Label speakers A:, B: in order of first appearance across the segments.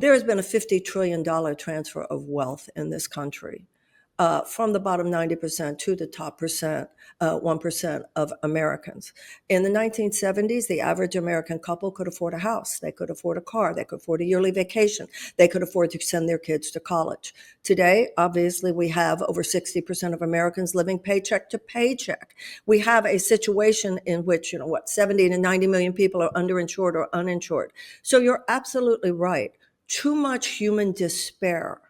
A: There has been a $50 trillion transfer of wealth in this country, from the bottom 90% to the top 1% of Americans. In the 1970s, the average American couple could afford a house, they could afford a car, they could afford a yearly vacation, they could afford to send their kids to college. Today, obviously, we have over 60% of Americans living paycheck to paycheck. We have a situation in which, 70 to 90 million people are underinsured or uninsured. So you're absolutely right. Too much human despair,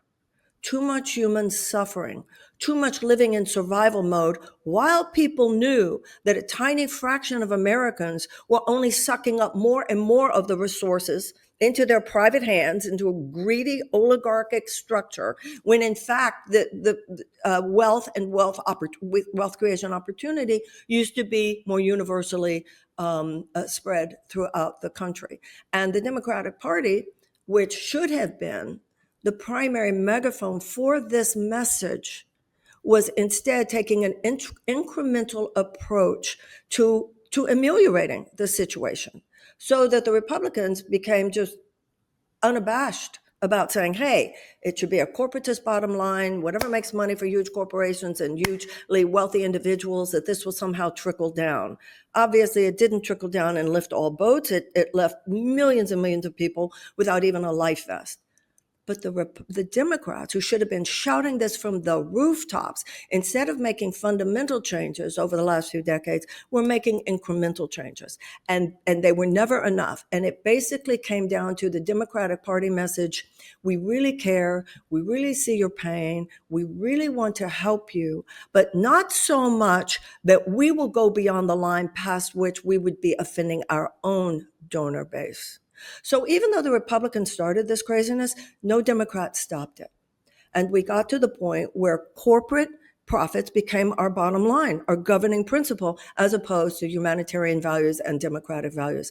A: too much human suffering, too much living in survival mode, while people knew that a tiny fraction of Americans were only sucking up more and more of the resources into their private hands, into a greedy oligarchic structure, when in fact the wealth and wealth creation opportunity used to be more universally spread throughout the country. And the Democratic Party, which should have been the primary megaphone for this message, was instead taking an incremental approach to ameliorating the situation, so that the Republicans became just unabashed about saying, hey, it should be a corporatist bottom line, whatever makes money for huge corporations and hugely wealthy individuals, that this will somehow trickle down. Obviously, it didn't trickle down and lift all boats. It left millions and millions of people without even a life vest. But the Democrats, who should have been shouting this from the rooftops, instead of making fundamental changes over the last few decades, were making incremental changes. And they were never enough. And it basically came down to the Democratic Party message: we really care, we really see your pain, we really want to help you, but not so much that we will go beyond the line past which we would be offending our own donor base. So even though the Republicans started this craziness, no Democrat stopped it. And we got to the point where corporate profits became our bottom line, our governing principle, as opposed to humanitarian values and democratic values.